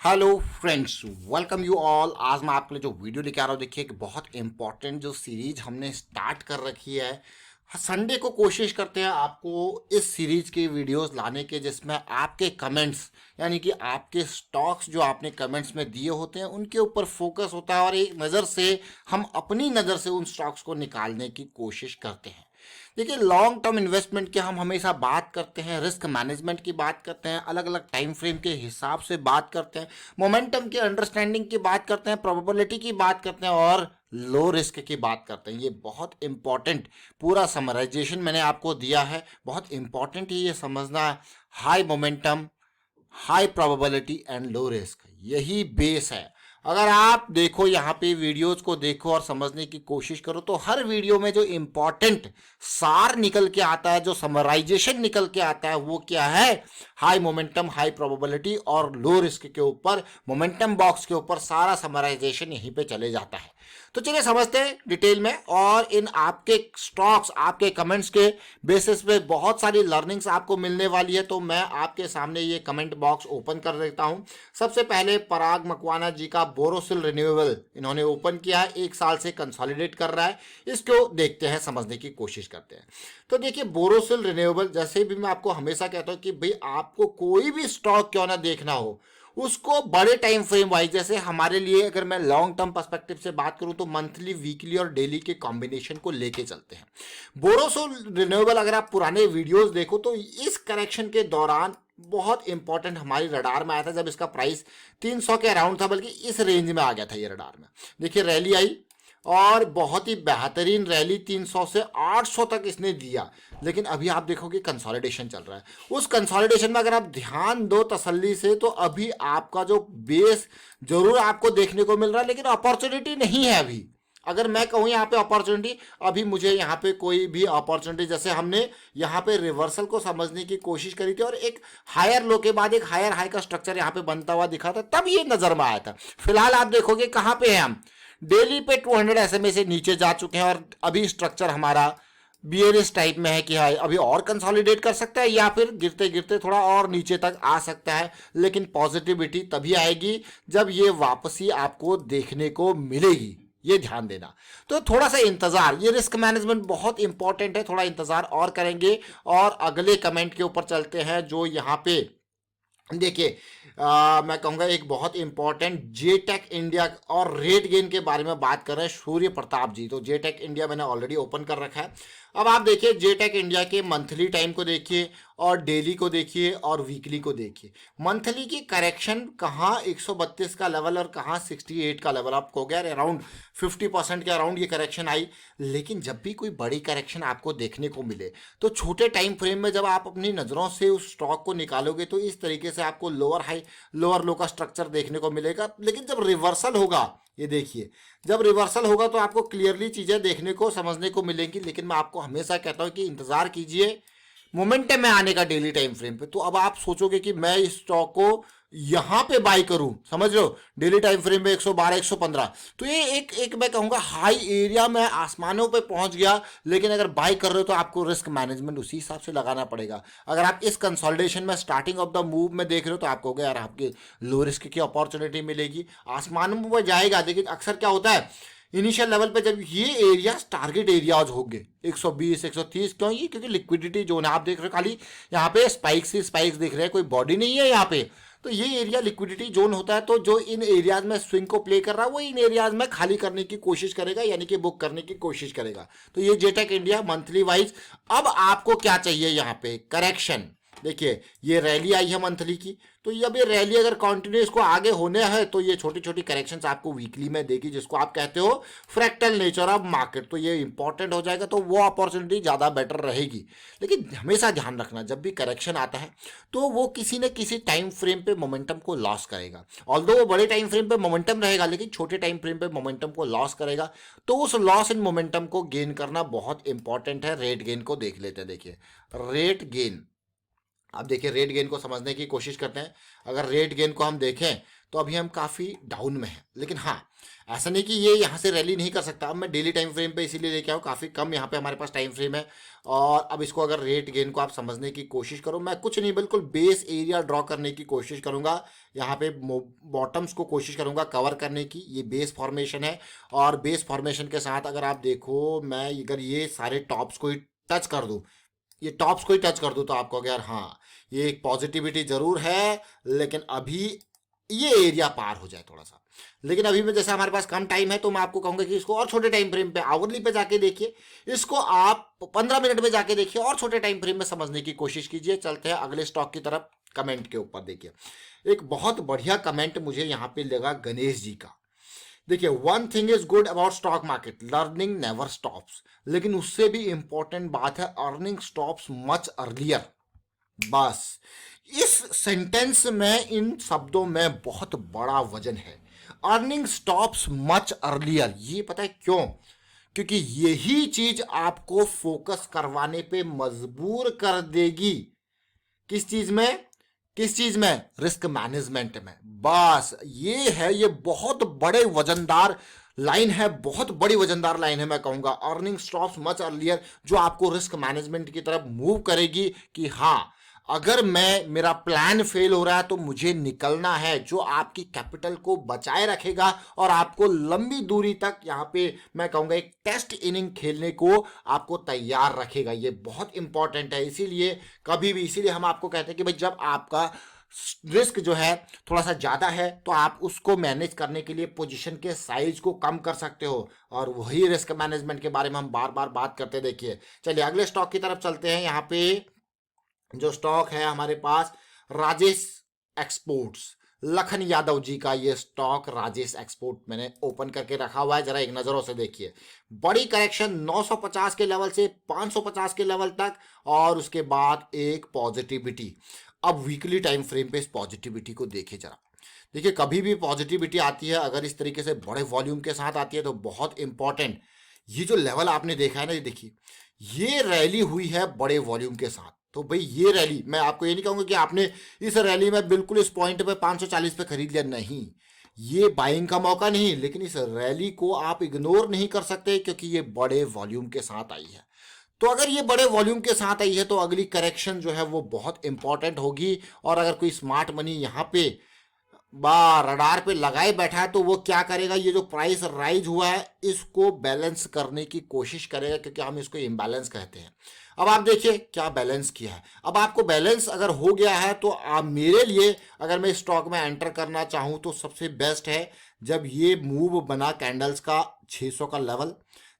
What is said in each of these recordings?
Hello friends, welcome you all. आज मैं आपके लिए जो वीडियो लेके आ रहा हूँ, देखिए एक बहुत इंपॉर्टेंट जो सीरीज हमने स्टार्ट कर रखी है। संडे को कोशिश करते हैं आपको इस सीरीज के वीडियोस लाने के, जिसमें आपके कमेंट्स यानी कि आपके स्टॉक्स जो आपने कमेंट्स में दिए होते हैं उनके ऊपर फोकस होता है और एक नज़र से हम अपनी नज़र से उन स्टॉक्स को निकालने की कोशिश करते हैं। देखिए, लॉन्ग टर्म इन्वेस्टमेंट की हम हमेशा बात करते हैं, रिस्क मैनेजमेंट की बात करते हैं, अलग अलग टाइम फ्रेम के हिसाब से बात करते हैं, मोमेंटम की अंडरस्टैंडिंग की बात करते हैं, प्रोबेबिलिटी की बात करते हैं और लो रिस्क की बात करते हैं। ये बहुत इंपॉर्टेंट पूरा समराइजेशन मैंने आपको दिया है। बहुत इंपॉर्टेंट ही ये समझना है, high momentum, high probability and low risk, यही बेस है। अगर आप देखो यहाँ पे वीडियोस को देखो और समझने की कोशिश करो तो हर वीडियो में जो इंपॉर्टेंट सार निकल के आता है, जो समराइजेशन निकल के आता है, वो क्या है? हाई मोमेंटम, हाई प्रोबेबिलिटी और लो रिस्क के ऊपर, मोमेंटम बॉक्स के ऊपर सारा समराइजेशन यहीं पे चले जाता है। तो चलिए समझते हैं डिटेल में, और इन आपके स्टॉक्स, आपके कमेंट्स के बेसिस पे बहुत सारी लर्निंग्स आपको मिलने वाली है। तो मैं आपके सामने ये कमेंट बॉक्स ओपन कर देता हूं। सबसे पहले पराग मकवाना जी का बोरोसिल रिन्यूएबल इन्होंने ओपन किया है, 1 साल से कंसोलिडेट कर रहा है। इसको देखते हैं, समझने की कोशिश करते हैं। तो देखिए, बोरोसिल रिन्यूएबल, जैसे भी मैं आपको हमेशा कहता हूं कि भाई आपको कोई भी स्टॉक क्यों ना देखना हो, उसको बड़े टाइम फ्रेम वाइज, जैसे हमारे लिए अगर मैं लॉन्ग टर्म पर्सपेक्टिव से बात करूं तो मंथली, वीकली और डेली के कॉम्बिनेशन को लेके चलते हैं। बोरोसिल रिन्यूएबल अगर आप पुराने वीडियोस देखो तो इस करेक्शन के दौरान बहुत इंपॉर्टेंट हमारी रडार में आया था, जब इसका प्राइस 300 के अराउंड था, बल्कि इस रेंज में आ गया था ये रडार में। देखिए, रैली आई और बहुत ही बेहतरीन रैली, 300 से 800 तक इसने दिया। लेकिन अभी आप देखोगे कंसोलिडेशन चल रहा है। उस कंसोलिडेशन में अगर आप ध्यान दो तसल्ली से तो अभी आपका जो बेस जरूर आपको देखने को मिल रहा है, लेकिन अपॉर्चुनिटी नहीं है अभी। अगर मैं कहूँ यहाँ पे अपॉर्चुनिटी, अभी मुझे यहाँ पे कोई भी अपॉर्चुनिटी, जैसे हमने यहाँ पे रिवर्सल को समझने की कोशिश करी थी और एक हायर लो के बाद एक हायर हाई का स्ट्रक्चर यहाँ पे बनता हुआ दिखा था, तब ये नजर में आया था। फिलहाल आप देखोगे कहाँ पे हैं हम, डेली पे 200 SMA से नीचे जा चुके हैं और अभी स्ट्रक्चर हमारा बियरिश टाइप में है कि हाँ अभी और कंसोलिडेट कर सकता है या फिर गिरते गिरते थोड़ा और नीचे तक आ सकता है। लेकिन पॉजिटिविटी तभी आएगी जब ये वापसी आपको देखने को मिलेगी, ये ध्यान देना। तो थोड़ा सा इंतजार, ये रिस्क मैनेजमेंट बहुत इंपॉर्टेंट है, थोड़ा इंतजार और करेंगे। और अगले कमेंट के ऊपर चलते हैं, जो यहाँ पे देखिए, मैं कहूँगा एक बहुत इंपॉर्टेंट जेटेक इंडिया और रेट गेन के बारे में बात कर रहे हैं सूर्य प्रताप जी। तो जेटेक इंडिया मैंने ऑलरेडी ओपन कर रखा है। अब आप देखिए, जेटेक इंडिया के मंथली टाइम को देखिए और डेली को देखिए और वीकली को देखिए। मंथली की करेक्शन कहाँ 132 का लेवल और कहाँ 68 का लेवल, आपको हो गया अराउंड 50% के अराउंड ये करेक्शन आई। लेकिन जब भी कोई बड़ी करेक्शन आपको देखने को मिले तो छोटे टाइम फ्रेम में जब आप अपनी नज़रों से उस स्टॉक को निकालोगे तो इस तरीके से आपको लोअर हाई, लोअर लो का स्ट्रक्चर देखने को मिलेगा। लेकिन जब रिवर्सल होगा, ये देखिए, जब रिवर्सल होगा तो आपको क्लियरली चीज़ें देखने को, समझने को मिलेंगी। लेकिन मैं आपको हमेशा कहता हूं कि इंतज़ार कीजिए मोमेंटम में आने का डेली टाइम फ्रेम पे। तो अब आप सोचोगे कि मैं इस स्टॉक को यहां पे बाई करूं, समझ लो डेली टाइम फ्रेम में 112, 115, तो ये एक मैं कहूंगा हाई एरिया में आसमानों पे पहुंच गया। लेकिन अगर बाई कर रहे हो तो आपको रिस्क मैनेजमेंट उसी हिसाब से लगाना पड़ेगा। अगर आप इस कंसोलिडेशन में स्टार्टिंग ऑफ द मूव में देख रहे हो तो आपको यार आपकी लो रिस्क की अपॉर्चुनिटी मिलेगी, आसमानों में जाएगा। लेकिन अक्सर क्या होता है, इनिशियल लेवल पे जब ये एरिया टारगेट एरियाज होंगे 120, 130, क्यों? ये क्योंकि लिक्विडिटी जोन है। आप देख रहे हो खाली यहाँ पे स्पाइक्स ही स्पाइक्स दिख रहे हैं, कोई बॉडी नहीं है यहाँ पे। तो ये एरिया लिक्विडिटी जोन होता है। तो जो इन एरियाज में स्विंग को प्ले कर रहा है वो इन एरियाज में खाली करने की कोशिश करेगा, यानी कि बुक करने की कोशिश करेगा। तो ये जेटेक इंडिया मंथली वाइज। अब आपको क्या चाहिए यहाँ पे? करेक्शन। देखिए, ये रैली आई है मंथली की, तो अब ये रैली अगर कंटिन्यू इसको आगे होने है तो ये छोटी छोटी करेक्शंस आपको वीकली में देगी, जिसको आप कहते हो फ्रैक्टल नेचर ऑफ मार्केट। तो ये इंपॉर्टेंट हो जाएगा, तो वो अपॉर्चुनिटी ज़्यादा बेटर रहेगी। लेकिन हमेशा ध्यान रखना, जब भी करेक्शन आता है तो वो किसी न किसी टाइम फ्रेम पे मोमेंटम को लॉस करेगा। ऑल्दो वो बड़े टाइम फ्रेम पे मोमेंटम रहेगा, लेकिन छोटे टाइम फ्रेम पे मोमेंटम को लॉस करेगा। तो उस लॉस इन मोमेंटम को गेन करना बहुत इंपॉर्टेंट है। रेट गेन को देख लेते हैं। देखिए, रेट गेन, अब देखिए रेट गेन को समझने की कोशिश करते हैं। अगर रेट गेन को हम देखें तो अभी हम काफ़ी डाउन में हैं। लेकिन हाँ, ऐसा नहीं कि ये यहाँ से रैली नहीं कर सकता। अब मैं डेली टाइम फ्रेम पे इसीलिए लेके आऊँ, काफ़ी कम यहाँ पे हमारे पास टाइम फ्रेम है। और अब इसको अगर रेट गेन को आप समझने की कोशिश करो, मैं कुछ नहीं, बिल्कुल बेस एरिया ड्रॉ करने की कोशिश करूँगा। यहाँ पे बॉटम्स को कोशिश करूँगा कवर करने की। ये बेस फॉर्मेशन है, और बेस फॉर्मेशन के साथ अगर आप देखो, मैं अगर ये सारे टॉप्स को ही टच कर दूँ, ये टॉप्स को ही टच कर दूँ, तो आपको यार हाँ, ये एक पॉजिटिविटी जरूर है, लेकिन अभी ये एरिया पार हो जाए थोड़ा सा। लेकिन अभी में जैसे हमारे पास कम टाइम है, तो मैं आपको कहूंगा कि इसको और छोटे टाइम फ्रेम पे, आवरली पे जाके देखिए, इसको आप 15 मिनट में जाके देखिए और छोटे टाइम फ्रेम में समझने की कोशिश कीजिए। चलते हैं अगले स्टॉक की तरफ। कमेंट के ऊपर देखिए, एक बहुत बढ़िया कमेंट मुझे यहाँ पे लगा गणेश जी का। देखिए, one thing is good about stock market, learning never stops. लेकिन उससे भी इंपॉर्टेंट बात है, अर्निंग स्टॉप्स मच अर्लियर। बस इस सेंटेंस में, इन शब्दों में बहुत बड़ा वजन है। अर्निंग स्टॉप्स मच अर्लियर, ये पता है क्यों? क्योंकि यही चीज आपको फोकस करवाने पे मजबूर कर देगी। किस चीज में? किस चीज में? रिस्क मैनेजमेंट में। बस ये है, ये बहुत बड़े वजनदार लाइन है, बहुत बड़ी वजनदार लाइन है। मैं कहूंगा अर्निंग स्टॉप्स मच अर्लियर, जो आपको रिस्क मैनेजमेंट की तरफ मूव करेगी कि हाँ, अगर मेरा प्लान फेल हो रहा है तो मुझे निकलना है, जो आपकी कैपिटल को बचाए रखेगा और आपको लंबी दूरी तक, यहाँ पे मैं कहूँगा एक टेस्ट इनिंग खेलने को आपको तैयार रखेगा। ये बहुत इंपॉर्टेंट है। इसीलिए कभी भी, इसीलिए हम आपको कहते हैं कि भाई, जब आपका रिस्क जो है थोड़ा सा ज़्यादा है, तो आप उसको मैनेज करने के लिए पोजीशन के साइज को कम कर सकते हो। और वही रिस्क मैनेजमेंट के बारे में हम बार बार बात करते। देखिए, चलिए अगले स्टॉक की तरफ चलते हैं। यहाँ पे जो स्टॉक है हमारे पास, राजेश एक्सपोर्ट्स, लखन यादव जी का ये स्टॉक राजेश एक्सपोर्ट मैंने ओपन करके रखा हुआ है। जरा एक नजरों से देखिए, बड़ी करेक्शन 950 के लेवल से 550 के लेवल तक, और उसके बाद एक पॉजिटिविटी। अब वीकली टाइम फ्रेम पे इस पॉजिटिविटी को देखिए जरा। देखिए, कभी भी पॉजिटिविटी आती है, अगर इस तरीके से बड़े वॉल्यूम के साथ आती है, तो बहुत इंपॉर्टेंट, ये जो लेवल आपने देखा है ना, ये देखिए, ये रैली हुई है बड़े वॉल्यूम के साथ। तो भाई ये रैली, मैं आपको ये नहीं कहूंगा कि आपने इस रैली में बिल्कुल इस पॉइंट पे 540 पे खरीद लिया, नहीं, ये बाइंग का मौका नहीं। लेकिन इस रैली को आप इग्नोर नहीं कर सकते, क्योंकि ये बड़े वॉल्यूम के साथ आई है। तो अगर ये बड़े वॉल्यूम के साथ आई है, तो अगली करेक्शन जो है वो बहुत इंपॉर्टेंट होगी। और अगर कोई स्मार्ट मनी यहाँ पे रडार पे लगाए बैठा है, तो वो क्या करेगा, ये जो प्राइस राइज हुआ है इसको बैलेंस करने की कोशिश करेगा, क्योंकि हम इसको इम्बैलेंस कहते हैं। अब आप देखिए क्या बैलेंस किया है। अब आपको बैलेंस अगर हो गया है, तो आप, मेरे लिए अगर मैं स्टॉक में एंटर करना चाहूँ, तो सबसे बेस्ट है जब ये मूव बना कैंडल्स का 600 का लेवल,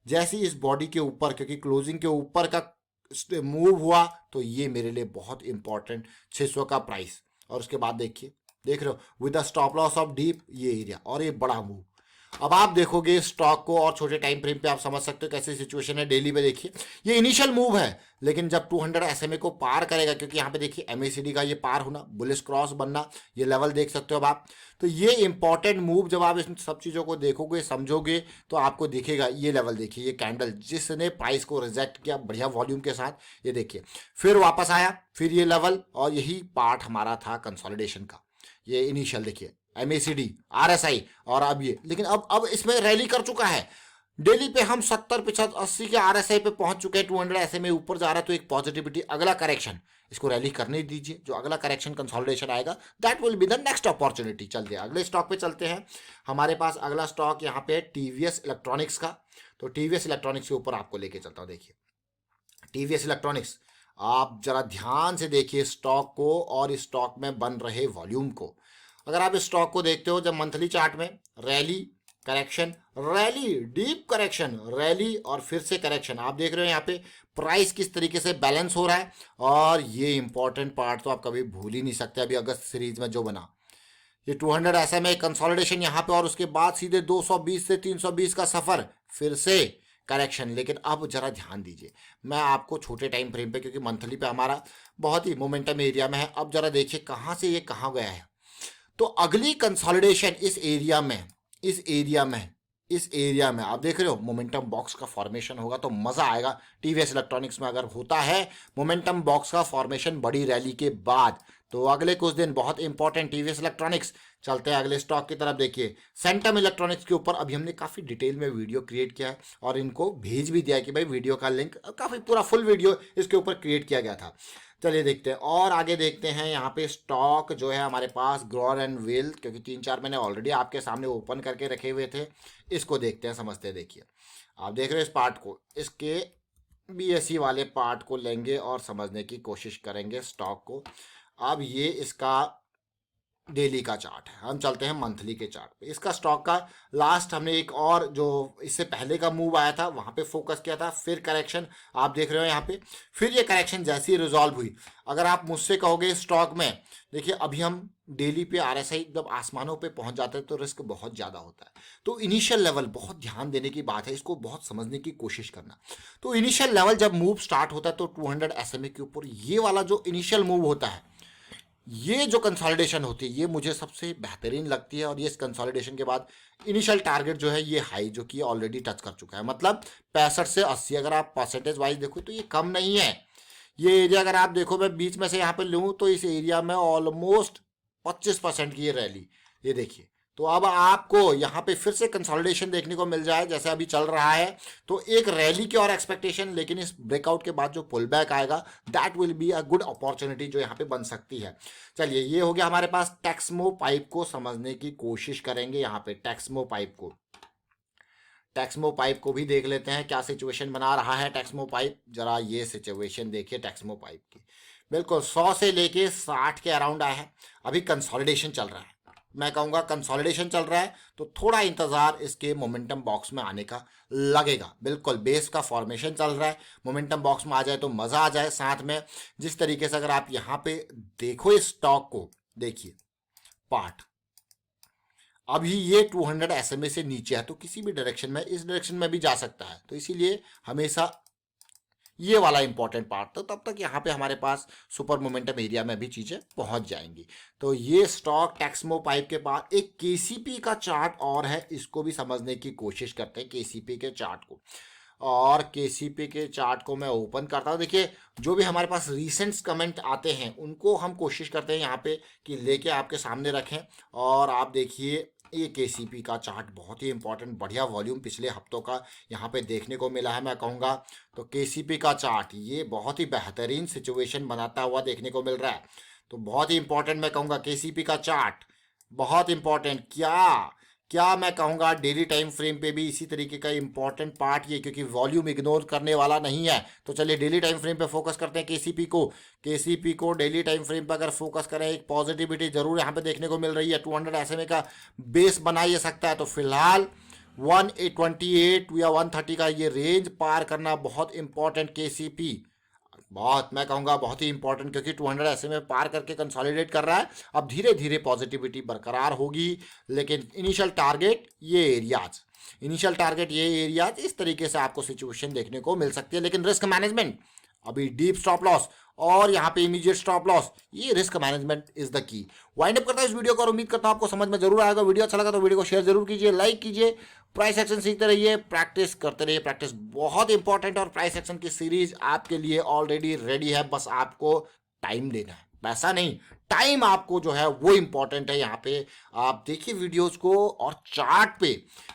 जैसे इस बॉडी के ऊपर, क्योंकि क्लोजिंग के ऊपर का मूव हुआ, तो ये मेरे लिए बहुत इंपॉर्टेंट 600 का प्राइस। और उसके बाद देखिए, देख रहे हो, with the stop loss of deep ये एरिया और ये बड़ा मूव। अब आप देखोगे स्टॉक को और छोटे टाइम फ्रेम पे, आप समझ सकते हो कैसी सिचुएशन है। डेली पे देखिए, ये इनिशियल मूव है, लेकिन जब 200 SMA को पार करेगा, क्योंकि यहाँ पे देखिए MACD का ये पार होना, बुलिश क्रॉस बनना, ये लेवल देख सकते हो अब आप। तो ये इंपॉर्टेंट मूव, जब आप इन सब चीज़ों को देखोगे, समझोगे, तो आपको दिखेगा। ये लेवल देखिए, ये कैंडल जिसने प्राइस को रिजेक्ट किया बढ़िया वॉल्यूम के साथ, ये देखिए फिर वापस आया, फिर ये लेवल, और यही पार्ट हमारा था कंसोलिडेशन का। ये इनिशियल देखिए, MACD, RSI, और अब ये, लेकिन अब इसमें रैली कर चुका है। डेली पे हम 70, 75, 80 के RSI पे पहुंच चुके हैं, 200 SMA ऊपर जा रहा है, तो एक पॉजिटिविटी। अगला करेक्शन, इसको रैली करने दीजिए, जो अगला करेक्शन कंसोलिडेशन आएगा, that will be the next opportunity. चलते हैं अगले स्टॉक पे चलते हैं। हमारे पास अगला स्टॉक यहाँ पे है TVS इलेक्ट्रॉनिक्स का। तो TVS इलेक्ट्रॉनिक्स के ऊपर आपको लेके चलता हूँ। देखिए, TVS इलेक्ट्रॉनिक्स, आप जरा ध्यान से देखिए स्टॉक को और इस स्टॉक में बन रहे वॉल्यूम को। अगर आप इस स्टॉक को देखते हो, जब मंथली चार्ट में rally, correction, rally, deep correction, rally, और फिर से करेक्शन, आप देख रहे हो यहाँ पे प्राइस किस तरीके से बैलेंस हो रहा है। और ये इंपॉर्टेंट पार्ट तो आप कभी भूल ही नहीं सकते, अभी अगस्त सीरीज में जो बना, ये 200 SMA कंसोलिडेशन यहाँ पे, और उसके बाद सीधे 220 से 320 का सफर, फिर से करेक्शन। लेकिन अब जरा ध्यान दीजिए, मैं आपको छोटे टाइम फ्रेम पे, क्योंकि मंथली पे हमारा बहुत ही मोमेंटम एरिया में है, अब जरा देखिए कहाँ से ये कहाँ गया है। तो अगली कंसोलिडेशन इस एरिया में, इस एरिया में इस एरिया में आप देख रहे हो मोमेंटम बॉक्स का फॉर्मेशन होगा तो मजा आएगा। टीवीएस इलेक्ट्रॉनिक्स में अगर होता है मोमेंटम बॉक्स का फॉर्मेशन बड़ी रैली के बाद, तो अगले कुछ दिन बहुत इंपॉर्टेंट टीवीएस इलेक्ट्रॉनिक्स। चलते हैं अगले स्टॉक की तरफ। देखिए सेंटम इलेक्ट्रॉनिक्स के ऊपर अभी हमने काफ़ी डिटेल में वीडियो क्रिएट किया है और इनको भेज भी दिया है कि भाई वीडियो का लिंक, काफ़ी पूरा फुल वीडियो इसके ऊपर क्रिएट किया गया था। चलिए देखते हैं और आगे देखते हैं। यहाँ पे स्टॉक जो है हमारे पास ग्रोर एंड वेल, क्योंकि 3-4 मैंने ऑलरेडी आपके सामने ओपन करके रखे हुए थे। इसको देखते हैं, समझते हैं। देखिए आप देख रहे हो इस पार्ट को, इसके बीएसई वाले पार्ट को लेंगे और समझने की कोशिश करेंगे स्टॉक को। अब ये इसका डेली का चार्ट है, हम चलते हैं मंथली के चार्ट पे। इसका स्टॉक का लास्ट हमने एक और जो इससे पहले का मूव आया था वहाँ पे फोकस किया था, फिर करेक्शन आप देख रहे हो यहाँ पे। फिर ये करेक्शन जैसी ही रिजॉल्व हुई, अगर आप मुझसे कहोगे स्टॉक में, देखिए अभी हम डेली पे आरएसआई जब आसमानों पे पहुंच जाते हैं तो रिस्क बहुत ज़्यादा होता है। तो इनिशियल लेवल बहुत ध्यान देने की बात है, इसको बहुत समझने की कोशिश करना। तो इनिशियल लेवल जब मूव स्टार्ट होता है तो 200 SMA के ऊपर ये वाला जो इनिशियल मूव होता है, ये जो कंसोलिडेशन होती है ये मुझे सबसे बेहतरीन लगती है। और ये इस कंसोलिडेशन के बाद इनिशियल टारगेट जो है ये हाई जो कि ऑलरेडी टच कर चुका है, मतलब 65 से 80। अगर आप परसेंटेज वाइज देखो तो ये कम नहीं है। ये एरिया अगर आप देखो, मैं बीच में से यहाँ पे लूँ तो इस एरिया में ऑलमोस्ट 25% की ये रैली, ये देखिए। तो अब आपको यहाँ पे फिर से कंसोलिडेशन देखने को मिल जाए जैसे अभी चल रहा है, तो एक रैली की और एक्सपेक्टेशन, लेकिन इस ब्रेकआउट के बाद जो पुल बैक आएगा that will be a good opportunity जो यहाँ पे बन सकती है। चलिए ये हो गया हमारे पास। टेक्समो पाइप को समझने की कोशिश करेंगे। यहाँ पे टेक्समो पाइप को भी देख लेते हैं क्या सिचुएशन बना रहा है टेक्समो पाइप। जरा ये सिचुएशन देखिए टेक्समो पाइप की, बिल्कुल 100 से लेके 60 के अराउंड आया है। अभी कंसोलिडेशन चल रहा है, मैं कहूँगा कंसोलिडेशन चल रहा है, तो थोड़ा इंतज़ार इसके मोमेंटम बॉक्स में आने का लगेगा। बिल्कुल बेस का फॉर्मेशन चल रहा है, मोमेंटम बॉक्स में आ जाए तो मज़ा आ जाए। साथ में जिस तरीके से अगर आप यहाँ पे देखो इस स्टॉक को, देखिए पार्ट अभी ये 200 SMA से नीचे है, तो किसी भी डायरेक्शन में, इस डायरेक्शन में भी जा सकता है। तो इसीलिए हमेशा ये वाला इंपॉर्टेंट पार्ट, तो तब तक यहाँ पे हमारे पास सुपर मोमेंटम एरिया में भी चीज़ें पहुँच जाएंगी। तो ये स्टॉक टेक्समो पाइप के बाद एक केसीपी का चार्ट और है, इसको भी समझने की कोशिश करते हैं केसीपी के चार्ट को। और केसीपी के चार्ट को मैं ओपन करता हूँ। देखिए जो भी हमारे पास रीसेंट्स कमेंट आते हैं उनको हम कोशिश करते हैं यहाँ पे कि लेके आपके सामने रखें। और आप देखिए ये केसीपी का चार्ट बहुत ही इंपॉर्टेंट, बढ़िया वॉल्यूम पिछले हफ्तों का यहाँ पे देखने को मिला है। मैं कहूँगा तो केसीपी का चार्ट ये बहुत ही बेहतरीन सिचुएशन बनाता हुआ देखने को मिल रहा है। तो बहुत ही इंपॉर्टेंट मैं कहूँगा केसीपी का चार्ट, बहुत इंपॉर्टेंट। क्या क्या मैं कहूँगा डेली टाइम फ्रेम पे भी इसी तरीके का इंपॉर्टेंट पार्ट ये, क्योंकि वॉल्यूम इग्नोर करने वाला नहीं है। तो चलिए डेली टाइम फ्रेम पे फोकस करते हैं केसीपी को डेली टाइम फ्रेम पे अगर फोकस करें, एक पॉजिटिविटी जरूर यहाँ पे देखने को मिल रही है। 200 SMA का बेस बना ही सकता है। तो फिलहाल 128 या 130 का ये रेंज पार करना बहुत इंपॉर्टेंट केसीपी, बहुत मैं कहूँगा बहुत ही इंपॉर्टेंट, क्योंकि 200 SMA पार करके कंसोलिडेट कर रहा है। अब धीरे धीरे पॉजिटिविटी बरकरार होगी, लेकिन इनिशियल टारगेट ये एरियाज इस तरीके से आपको सिचुएशन देखने को मिल सकती है। लेकिन रिस्क मैनेजमेंट, अभी डीप स्टॉप लॉस और यहाँ पे इमीडिएट स्टॉप लॉस, ये risk management is the key. Wind up करता है इस वीडियो को और उम्मीद करता हूँ आपको समझ में जरूर आएगा। वीडियो अच्छा लगा तो वीडियो को शेयर जरूर कीजिए, लाइक कीजिए। प्राइस एक्शन सीखते रहिए, प्रैक्टिस करते रहिए, प्रैक्टिस बहुत इंपॉर्टेंट। और प्राइस एक्शन की सीरीज आपके लिए ऑलरेडी रेडी है, बस आपको टाइम देना है, पैसा नहीं, टाइम आपको जो है वो इंपॉर्टेंट है। यहाँ पे आप देखिए वीडियोस को और चार्ट पे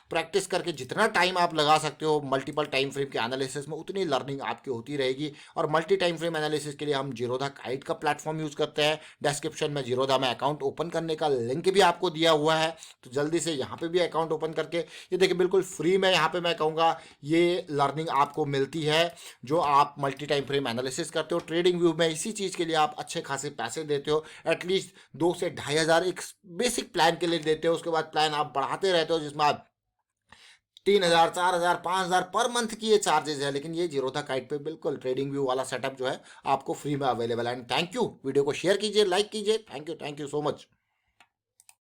प्रैक्टिस करके जितना टाइम आप लगा सकते हो मल्टीपल टाइम फ्रेम के एनालिसिस में, उतनी लर्निंग आपकी होती रहेगी। और मल्टी टाइम फ्रेम एनालिसिस के लिए हम जीरोधा गाइड का प्लेटफॉर्म यूज़ करते हैं। डिस्क्रिप्शन में जीरोधा में अकाउंट ओपन करने का लिंक भी आपको दिया हुआ है, तो जल्दी से यहाँ पे भी अकाउंट ओपन करके ये देखिए बिल्कुल फ्री में यहाँ पे मैं कहूँगा ये लर्निंग आपको मिलती है जो आप मल्टी टाइम फ्रेम एनालिसिस करते हो। ट्रेडिंग व्यू में इसी चीज़ के लिए आप अच्छे खासे पैसे देते हो, एटलीस्ट 2 से 2,500 एक बेसिक प्लान के लिए देते हो। उसके बाद प्लान आप बढ़ाते रहते हो जिसमें आप 3,000, 4,000, 5,000 पर मंथ की ये चार्जेस है। लेकिन ये जीरोधा गाइड पे बिल्कुल ट्रेडिंग व्यू वाला सेटअप जो है आपको फ्री में अवेलेबल है। एंड थैंक यू, वीडियो को शेयर कीजिए, लाइक कीजिए। Thank you so much.